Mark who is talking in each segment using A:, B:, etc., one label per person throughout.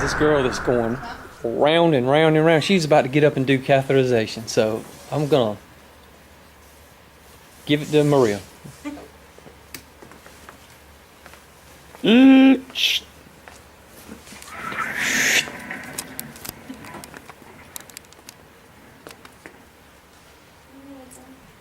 A: this girl that's going round and round and round. She's about to get up and do catheterization. So I'm going to give it to Maria.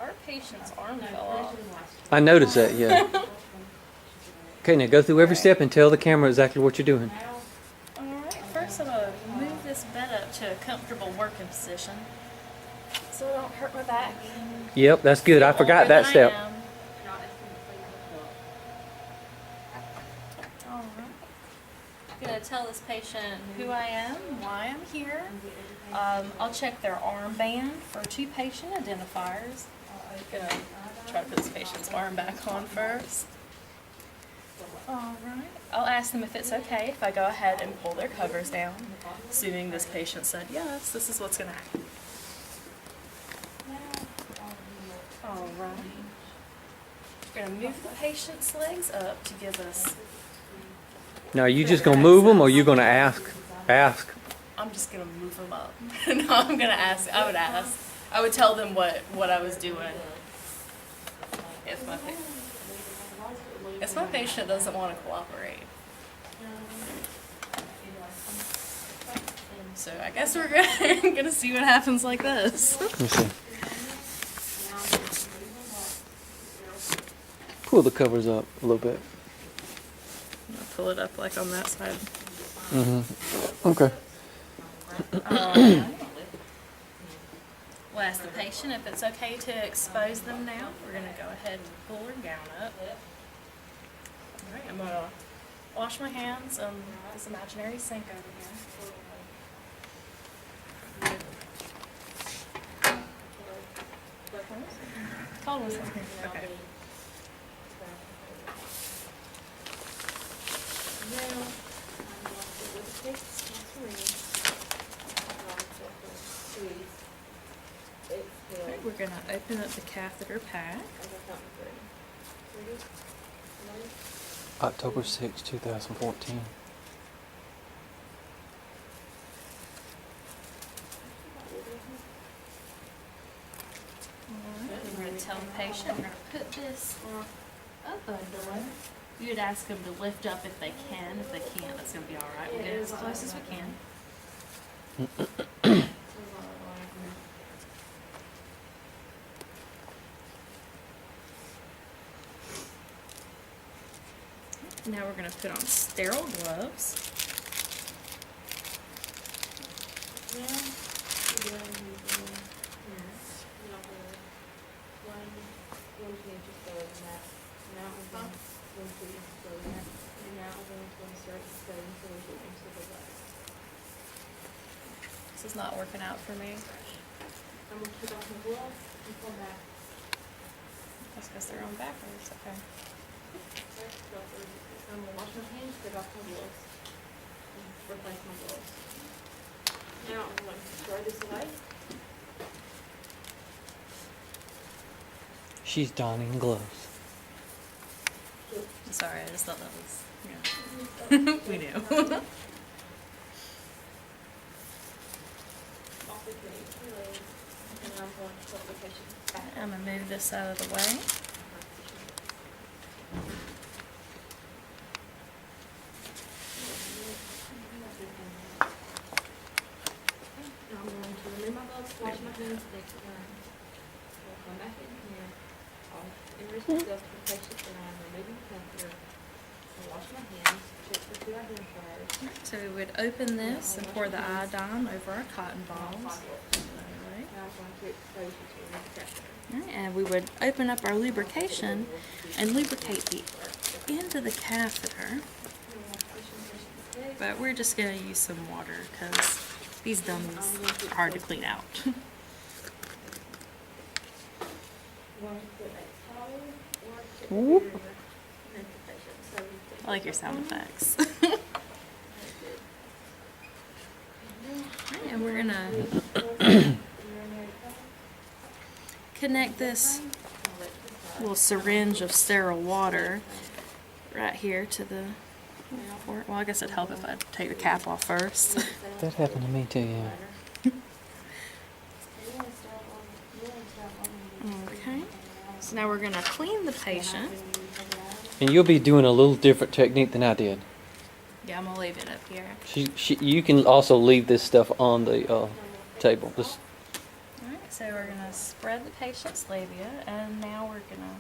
B: Our patient's arm fell off.
A: I noticed that, yeah. Okay, now go through every step and tell the camera exactly what you're doing.
B: Alright, first I'm going to move this bed up to a comfortable working position so it don't hurt my back.
A: Yep, that's good. I forgot that step.
B: Alright. I'm going to tell this patient who I am, why I'm here. I'll check their armband for 2 patient identifiers. I'm going to try to put this patient's arm back on first. Alright. I'll ask them if it's okay if I go ahead and pull their covers down, assuming this patient said yes, this is what's going to happen. Alright. We're going to move the patient's legs up to give us...
A: Now, are you just going to move them or are you going to ask? Ask.
B: I'm just going to move them up. No, I'm going to ask. I would ask. I would tell them what I was doing. If my patient doesn't want to cooperate. So I guess we're going to see what happens like this.
A: Let me see. Pull the covers up a little bit.
B: I'll pull it up like on that side.
A: Okay.
B: We'll ask the patient if it's okay to expose them now. We're going to go ahead and pull her gown up. Alright, I'm going to wash my hands on this imaginary sink over here. Cold was okay. Alright, we're going to open up the catheter pack.
A: October 6, 2014.
B: We're going to tell the patient, we're going to put this up under them. We would ask them to lift up if they can. If they can't, that's going to be alright. We'll get it as close as we can. Now we're going to put on sterile gloves. This is not working out for me.
C: I'm going to put off my gloves and pull back.
B: That's because they're on backwards. Okay.
C: I'm going to wash my hands, take off my gloves, and replace my gloves. Now I'm going to throw this away.
A: She's donning gloves.
B: Sorry, I just thought that was, yeah. We knew. I'm going to move this out of the way.
C: Now I'm going to remove my gloves, wash my hands, next time. I'll come back in here. In response to the patient that I'm removing the catheter, I'll wash my hands, check for 2 identifiers.
B: So we would open this and pour the iodine over our cotton balls.
C: Now I'm going to expose you to the catheter.
B: Alright, and we would open up our lubrication and lubricate the end of the catheter. But we're just going to use some water because these dummies are hard to clean out.
A: Whoop.
B: I like your sound effects. Alright, and we're going to connect this little syringe of sterile water right here to the Well, I guess it'd help if I take the cap off first.
A: That happened to me too, yeah.
B: Okay. So now we're gonna clean the patient.
A: And you'll be doing a little different technique than I did.
B: Yeah, I'm gonna leave it up here.
A: You can also leave this stuff on the table. This,
B: Alright, so we're gonna spread the patient's labia, and now we're gonna.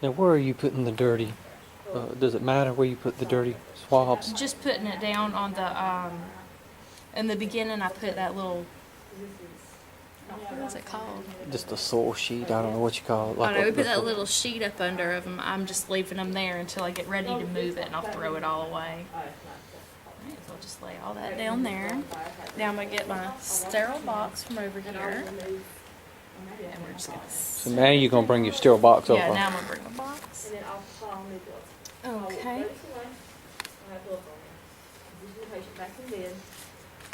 A: now, where are you putting the dirty? Does it matter where you put the dirty swabs?
B: Just putting it down on the in the beginning I put that little, what is it called?
A: Just a soil sheet. I don't know what you call it.
B: I don't know, we put that little sheet up under of them. I'm just leaving them there until I get ready to move it, and I'll throw it all away. Alright, so I'll just lay all that down there. Now I'm going to get my sterile box from over here. And we're just going to...
A: So now you're going to bring your sterile box over.
B: Yeah, now I'm going to bring my box. Okay.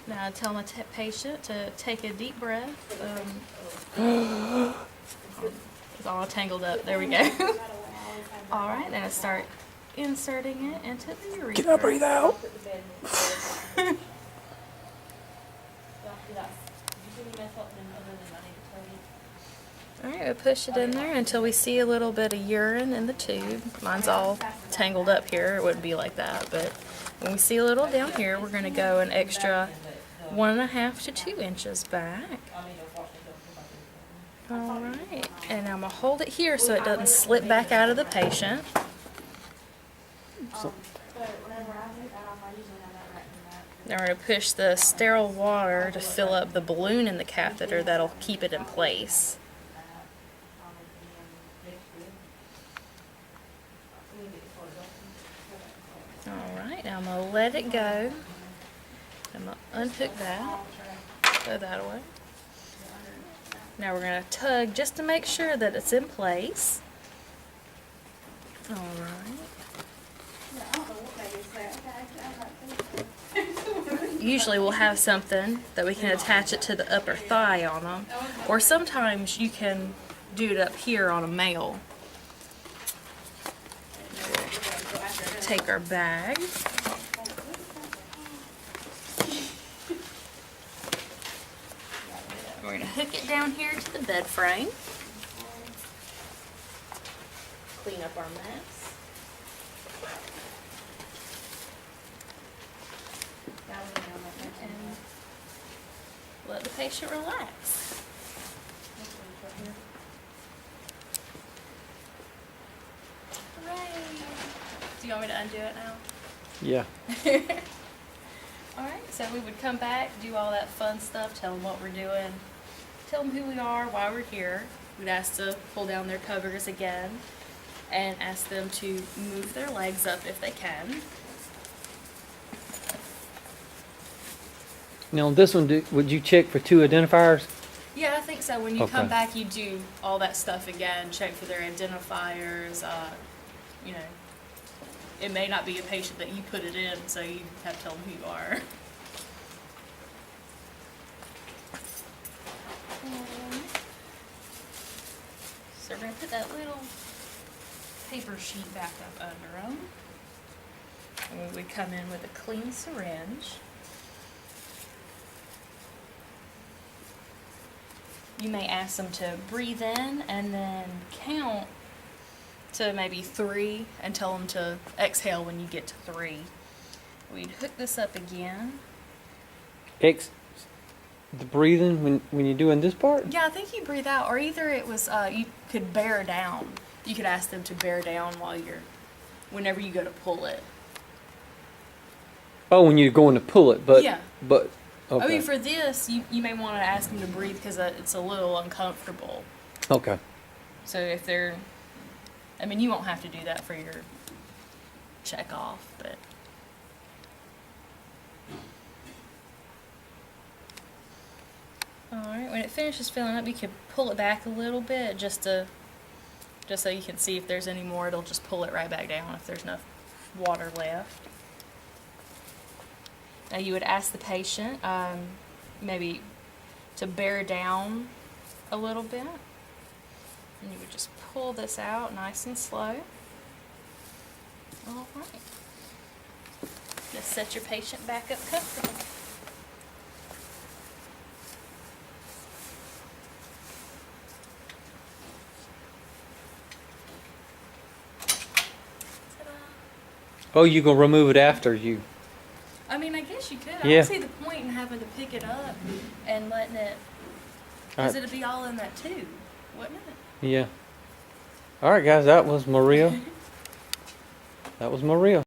B: Now I tell my patient to take a deep breath. It's all tangled up. There we go. All right, then I start inserting it into the urethra.
A: Can I breathe out?
B: All right, we push it in there until we see a little bit of urine in the tube. Mine's all tangled up here. It wouldn't be like that, but when we see a little down here, we're going to go an extra 1.5 to 2 inches back. All right, and I'm going to hold it here so it doesn't slip back out of the patient. Now we're going to push the sterile water to fill up the balloon in the catheter that'll keep it in place. Alright, now I'm going to let it go. I'm going to unhook that, throw that away. Now we're going to tug just to make sure that it's in place. Alright. Usually we'll have something that we can attach it to the upper thigh on them, or sometimes you can do it up here on a male. Take our bag. We're going to hook it down here to the bed frame. Clean up our mess. And let the patient relax. Hooray! Do you want me to undo it now?
A: Yeah.
B: Alright, so we would come back, do all that fun stuff, tell them what we're doing, tell them who we are, why we're here. We'd ask to pull down their covers again and ask them to move their legs up if they can.
A: Now on this one, would you check for 2 identifiers?
B: Yeah, I think so. When you come
A: Okay.
B: back, you do all that stuff again, check for their identifiers, you know. It may not be a patient that you put it in, so you have to tell them who you are. So we're going to put that little paper sheet back up under them. And we would come in with a clean syringe. You may ask them to breathe in and then count to maybe 3 and tell them to exhale when you get to 3. We'd hook this up again.
A: The breathing when you're doing this part?
B: Yeah, I think you breathe out, or either it was you could bear down. You could ask them to bear down whenever you go to pull it.
A: Oh, when you're going to pull it, but
B: Yeah.
A: but okay.
B: I mean, for this, you may want to ask them to breathe because it's a little uncomfortable.
A: Okay.
B: So if they're, I mean, you won't have to do that for your check off, but. Alright, when it finishes filling up, you can pull it back a little bit just so you can see if there's any more. It'll just pull it right back down if there's enough water left. Now you would ask the patient maybe to bear down a little bit. And you would just pull this out nice and slow. All right. Just set your patient back up comfortable. Ta-da.
A: Oh, you gonna remove it after you?
B: I mean, I guess you could. I
A: Yeah.
B: don't see the point in having to pick it up and letting it, because
A: Alright.
B: it'd be all in that tube, wouldn't it?
A: Yeah. All right, guys. That was Maria. That was Maria.